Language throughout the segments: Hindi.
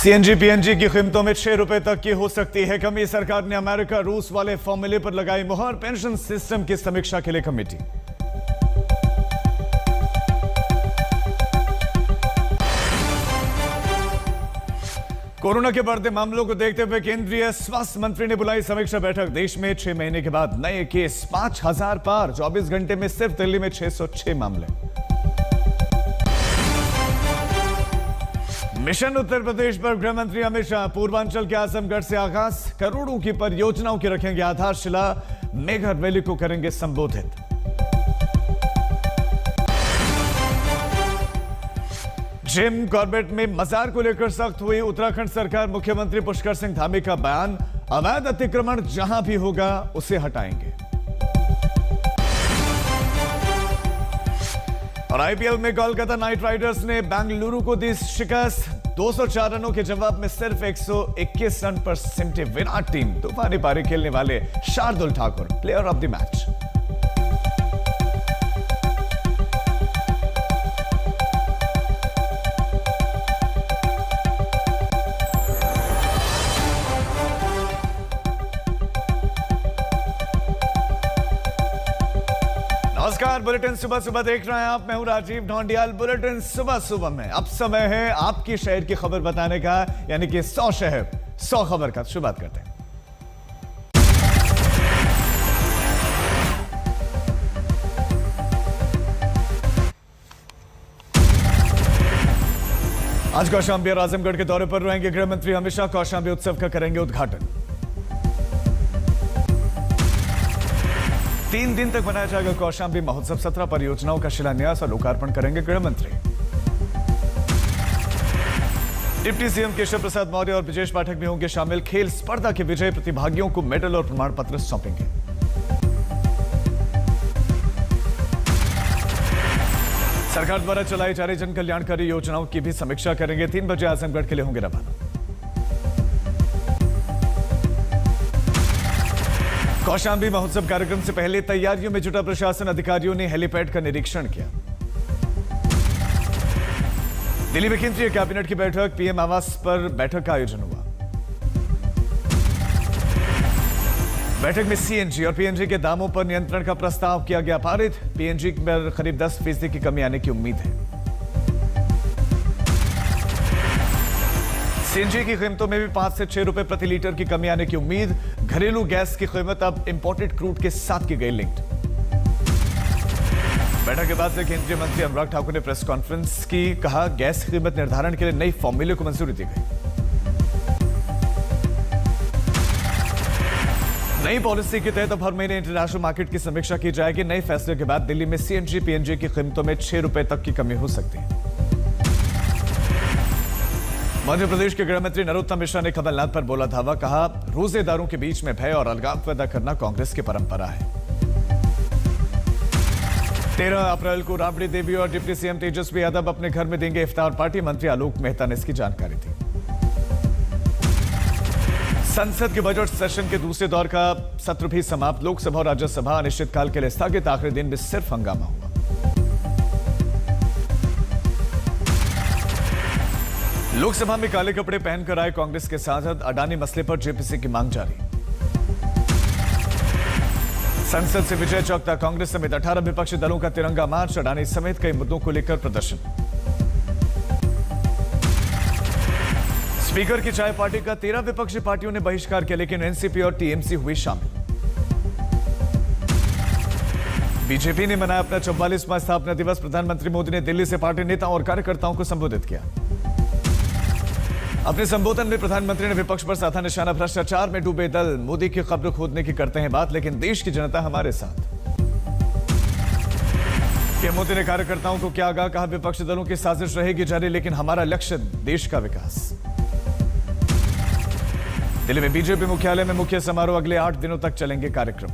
सीएनजी पीएनजी की कीमतों में 6 रुपए तक की हो सकती है कमी। सरकार ने अमेरिका रूस वाले फॉर्मूले पर लगाई मुहर। पेंशन सिस्टम की समीक्षा के लिए कमेटी। कोरोना के बढ़ते मामलों को देखते हुए केंद्रीय स्वास्थ्य मंत्री ने बुलाई समीक्षा बैठक। देश में 6 महीने के बाद नए केस 5000 पार। 24 घंटे में सिर्फ दिल्ली में 606 मामले। मिशन उत्तर प्रदेश पर गृह मंत्री अमित शाह। पूर्वांचल के आजमगढ़ से आगाज। करोड़ों की परियोजनाओं की रखेंगे आधारशिला। मेगा रैली को करेंगे संबोधित। जिम कॉर्बेट में मजार को लेकर सख्त हुई उत्तराखंड सरकार। मुख्यमंत्री पुष्कर सिंह धामी का बयान, अवैध अतिक्रमण जहां भी होगा उसे हटाएंगे। और आईपीएल में कोलकाता नाइट राइडर्स ने बेंगलुरु को दी शिकस्त। 204 रनों के जवाब में सिर्फ 121 रन पर सिमटे विराट टीम। तूफानी पारी खेलने वाले Shardul Thakur player of the match. नमस्कार, बुलेटिन सुबह सुबह देख रहे हैं आप। मैं हूं राजीव ढोंडियाल। बुलेटिन सुबह सुबह में अब समय है आपकी शहर की खबर बताने का, यानी कि 100 शहर 100 खबर का। शुरुआत करते हैं। आज कौशाम्बी और आजमगढ़ के दौरे पर रहेंगे गृह मंत्री अमित शाह। कौशाम्बी उत्सव का करेंगे उद्घाटन। 3 दिन तक मनाया जाएगा कौशाम्बी महोत्सव। 17 परियोजनाओं का शिलान्यास और लोकार्पण करेंगे गृह मंत्री। डिप्टी सीएम केशव प्रसाद मौर्य और ब्रजेश पाठक भी होंगे शामिल। खेल स्पर्धा के विजयी प्रतिभागियों को मेडल और प्रमाण पत्र सौंपेंगे। सरकार द्वारा चलाई जा रही जन कल्याणकारी योजनाओं की भी समीक्षा करेंगे। 3 बजे आजमगढ़ के लिए होंगे रवाना। कौशाम्बी महोत्सव कार्यक्रम से पहले तैयारियों में जुटा प्रशासन। अधिकारियों ने हेलीपैड का निरीक्षण किया। दिल्ली में केंद्रीय कैबिनेट की बैठक। पीएम आवास पर बैठक का आयोजन हुआ। बैठक में सीएनजी और पीएनजी के दामों पर नियंत्रण का प्रस्ताव किया गया पारित। पीएनजी पर करीब 10% की कमी आने की उम्मीद है। सीएनजी की कीमतों में भी 5 से 6 रुपए प्रति लीटर की कमी आने की उम्मीद। घरेलू गैस की कीमत अब इंपोर्टेड क्रूड के साथ की गई लिंक्ड। बैठक के बाद से केंद्रीय मंत्री अनुराग ठाकुर ने प्रेस कॉन्फ्रेंस की। कहा, गैस कीमत निर्धारण के लिए नई फॉर्मूले को मंजूरी दी गई। नई पॉलिसी के तहत अब हर महीने इंटरनेशनल मार्केट की समीक्षा की जाएगी। नए फैसले के बाद दिल्ली में सीएनजी पीएनजी की कीमतों में 6 रुपए तक की कमी हो सकती है। मध्य प्रदेश के गृह मंत्री नरोत्तम मिश्रा ने कमलनाथ पर बोला धावा। कहा, रोजेदारों के बीच में भय और अलगाव पैदा करना कांग्रेस की परंपरा है। 13 अप्रैल को राबड़ी देवी और डिप्टी सीएम तेजस्वी यादव अपने घर में देंगे इफ्तार पार्टी। मंत्री आलोक मेहता ने इसकी जानकारी दी। संसद के बजट सेशन के दूसरे दौर का सत्र भी समाप्त। लोकसभा और राज्यसभा अनिश्चितकाल के लिए स्थगित। आखिरी दिन में सिर्फ हंगामा हुआ। लोकसभा में काले कपड़े पहनकर आए कांग्रेस के सांसद। अडानी मसले पर जेपीसी की मांग जारी। संसद से विजय चौक तक कांग्रेस समेत 18 विपक्षी दलों का तिरंगा मार्च। अडानी समेत कई मुद्दों को लेकर प्रदर्शन। स्पीकर की चाय पार्टी का 13 विपक्षी पार्टियों ने बहिष्कार किया, लेकिन एनसीपी और टीएमसी हुई शामिल। बीजेपी ने मनाया अपना 44वां स्थापना दिवस। प्रधानमंत्री मोदी ने दिल्ली से पार्टी नेताओं और कार्यकर्ताओं को संबोधित किया। अपने संबोधन में प्रधानमंत्री ने विपक्ष पर साधा निशाना। भ्रष्टाचार में डूबे दल मोदी की कब्र खोदने की करते हैं बात, लेकिन देश की जनता हमारे साथ। पीएम मोदी ने कार्यकर्ताओं को क्या कहा। कहा, विपक्षी दलों की साजिश रहेगी जारी, लेकिन हमारा लक्ष्य देश का विकास। दिल्ली में बीजेपी मुख्यालय में मुख्य समारोह। अगले 8 दिनों तक चलेंगे कार्यक्रम।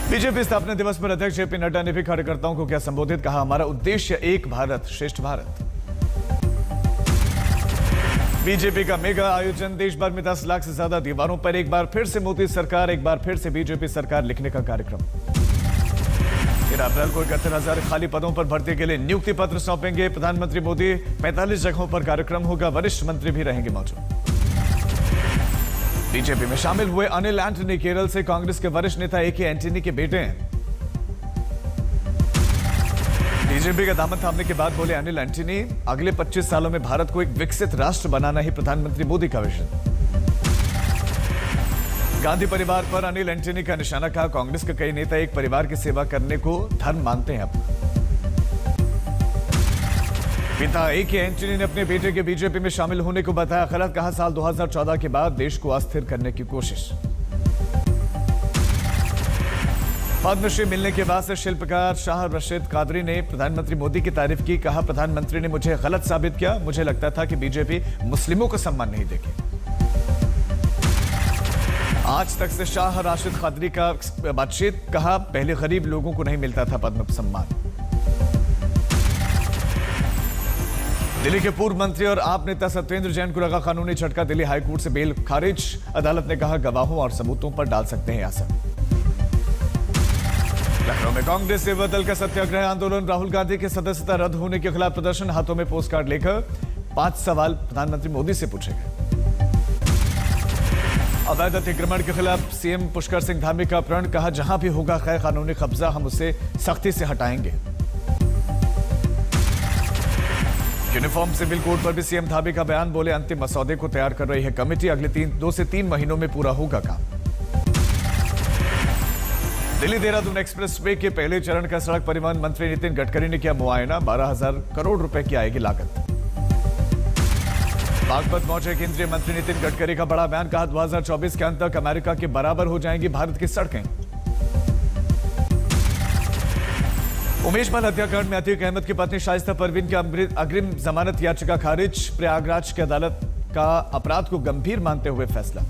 बीजेपी स्थापना दिवस पर अध्यक्ष जेपी नड्डा ने भी कार्यकर्ताओं को क्या संबोधित। कहा, हमारा उद्देश्य एक भारत श्रेष्ठ भारत। बीजेपी का मेगा आयोजन। देश भर में 10 लाख से ज्यादा दीवारों पर एक बार फिर से मोदी सरकार, एक बार फिर से बीजेपी सरकार लिखने का कार्यक्रम। 13 अप्रैल को 71,000 खाली पदों पर भर्ती के लिए नियुक्ति पत्र सौंपेंगे प्रधानमंत्री मोदी। 45 जगहों पर कार्यक्रम होगा, वरिष्ठ मंत्री भी रहेंगे मौजूद। बीजेपी में शामिल हुए अनिल एंटनी केरल से कांग्रेस के वरिष्ठ नेता ए.के. एंटनी के बेटे हैं। बीजेपी का दामन थामने के बाद बोले अनिल एंटनी, अगले 25 सालों में भारत को एक विकसित राष्ट्र बनाना ही प्रधानमंत्री मोदी का विजन। गांधी परिवार पर अनिल एंटनी का निशाना, कहा कांग्रेस के कई नेता एक परिवार की सेवा करने को धर्म मानते हैं अपना। पिता ए.के. एंटनी ने अपने बेटे के बीजेपी में शामिल होने को बताया गलत, कहा साल 2014 के बाद देश को अस्थिर करने की कोशिश। पद्मश्री मिलने के बाद से शिल्पकार शाह रशीद कादरी ने प्रधानमंत्री मोदी की तारीफ की, कहा प्रधानमंत्री ने मुझे गलत साबित किया, मुझे लगता था कि बीजेपी मुस्लिमों को सम्मान नहीं देगी। आज तक से शाह राशिद कादरी का बातचीत, कहा पहले गरीब लोगों को नहीं मिलता था पद्म सम्मान। दिल्ली के पूर्व मंत्री और आप नेता सत्येंद्र जैन को लगा कानूनी झटका, दिल्ली हाईकोर्ट से बेल खारिज। अदालत ने कहा गवाहों और सबूतों पर डाल सकते हैं असर। लखनऊ में कांग्रेस सेवा दल का सत्याग्रह आंदोलन, राहुल गांधी की सदस्यता रद्द होने के खिलाफ प्रदर्शन, हाथों में पोस्ट कार्ड लेकर 5 सवाल प्रधानमंत्री मोदी से पूछे गए। अवैध अतिक्रमण के खिलाफ सीएम पुष्कर सिंह धामी का प्रण, कहा जहां भी होगा गैर कानूनी कब्जा हम उसे सख्ती से हटाएंगे। यूनिफॉर्म सिविल कोड पर भी सीएम धामी का बयान, बोले अंतिम मसौदे को तैयार कर रही है कमेटी, अगले 2 से 3 महीनों में पूरा होगा काम। दिल्ली देहरादून एक्सप्रेस वे के पहले चरण का सड़क परिवहन मंत्री नितिन गडकरी ने किया मुआयना, 12,000 करोड़ रुपए की आएगी लागत। बागपत पहुंचे केंद्रीय मंत्री नितिन गडकरी का बड़ा बयान, कहा 2024 के अंत तक अमेरिका के बराबर हो जाएंगी भारत की सड़कें। उमेश मल हत्याकांड में अतीक अहमद की पत्नी शाइस्ता परवीन की अग्रिम जमानत याचिका खारिज, प्रयागराज की अदालत का अपराध को गंभीर मानते हुए फैसला।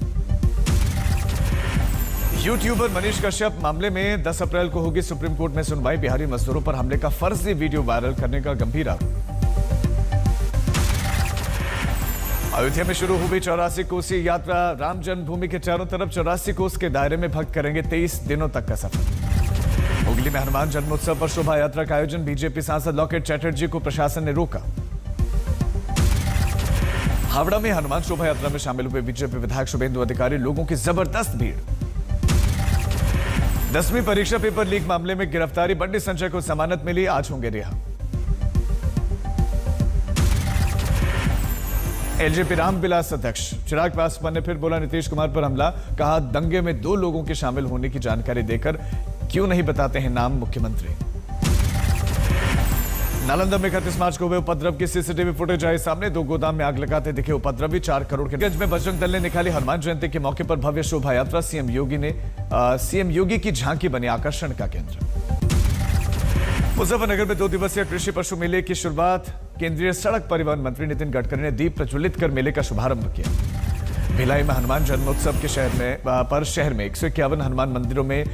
यूट्यूबर मनीष कश्यप मामले में 10 अप्रैल को होगी सुप्रीम कोर्ट में सुनवाई, बिहारी मजदूरों पर हमले का फर्जी वीडियो वायरल करने का गंभीर आरोप। अयोध्या में शुरू हुई 84 कोसी यात्रा, राम जन्मभूमि के चारों तरफ 84 कोस के दायरे में भक्त करेंगे 23 दिनों तक का सफर। हुगली में हनुमान जन्मोत्सव पर शोभा यात्रा का आयोजन, बीजेपी सांसद लॉकेट चैटर्जी को प्रशासन ने रोका। हावड़ा में हनुमान शोभा यात्रा में शामिल हुए बीजेपी विधायक शुभेंदु अधिकारी, लोगों की जबरदस्त भीड़। 10वीं परीक्षा पेपर लीक मामले में गिरफ्तारी, बंडी संजय को जमानत मिली, आज होंगे रिहा। एलजेपी रामविलास अध्यक्ष चिराग पासवान ने फिर बोला नीतीश कुमार पर हमला, कहा दंगे में 2 लोगों के शामिल होने की जानकारी देकर क्यों नहीं बताते हैं नाम मुख्यमंत्री। नालंदा में 31 मार्च को हुए उपद्रव की सीसीटीवी फुटेज आई सामने, 2 गोदाम में आग लगाते दिखे उपद्रवी, 4 करोड़ के गज में बजरंग दल ने निकाली हनुमान जयंती के मौके पर भव्य शोभा यात्रा, सीएम योगी की झांकी बनी आकर्षण का केंद्र। मुजफ्फरनगर में 2 दिवसीय कृषि पशु मेले की शुरुआत, केंद्रीय सड़क परिवहन मंत्री नितिन गडकरी ने दीप प्रज्वलित कर मेले का शुभारंभ किया। भिलाई में हनुमान जन्मोत्सव के शहर में 151 हनुमान मंदिरों में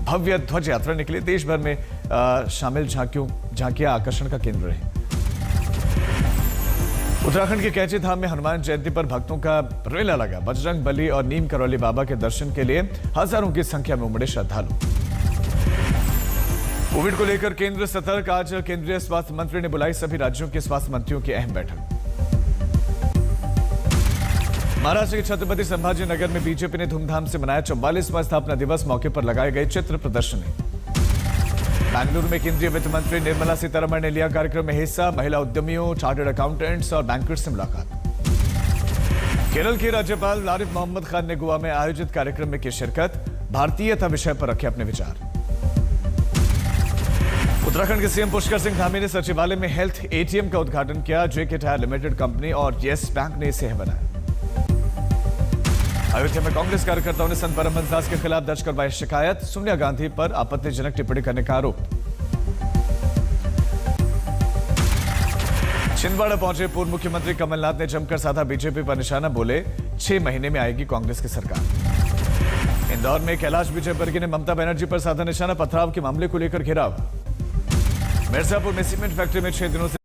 भव्य ध्वज यात्रा निकली, देश भर में शामिल झांकियां आकर्षण का केंद्र रहे। उत्तराखंड के कैची धाम में हनुमान जयंती पर भक्तों का रेला लगा, बजरंग बली और नीम करौली बाबा के दर्शन के लिए हजारों की संख्या में उमड़े श्रद्धालु। कोविड को लेकर केंद्र सतर्क, आज केंद्रीय स्वास्थ्य मंत्री ने बुलाई सभी राज्यों के स्वास्थ्य मंत्रियों की अहम बैठक। महाराष्ट्र के छत्रपति संभाजी नगर में बीजेपी ने धूमधाम से मनाया 44वां स्थापना दिवस, मौके पर लगाए गए चित्र प्रदर्शनी। बेंगलुरु में केंद्रीय वित्त मंत्री निर्मला सीतारमण ने लिया कार्यक्रम में हिस्सा, महिला उद्यमियों, चार्टर्ड अकाउंटेंट्स और बैंकर्स से मुलाकात। केरल के राज्यपाल आरिफ मोहम्मद खान ने गोवा में आयोजित कार्यक्रम में की शिरकत, भारतीयता विषय पर रखे अपने विचार। उत्तराखंड के सीएम पुष्कर सिंह धामी ने सचिवालय में हेल्थ एटीएम का उद्घाटन किया, जेके टायर लिमिटेड कंपनी और येस बैंक ने इसे बनाया। अयोध्या में कांग्रेस कार्यकर्ताओं ने संत परमहंस दास के खिलाफ दर्ज करवाई शिकायत, सोनिया गांधी पर आपत्तिजनक टिप्पणी करने का आरोप। छिंदवाड़ा पहुंचे पूर्व मुख्यमंत्री कमलनाथ ने जमकर साधा बीजेपी पर निशाना, बोले 6 महीने में आएगी कांग्रेस की सरकार। इंदौर में कैलाश विजयवर्गीय ने ममता बनर्जी पर साधा निशाना, पथराव के मामले को लेकर घेराव। मिर्जापुर में सीमेंट फैक्ट्री में 6 दिनों से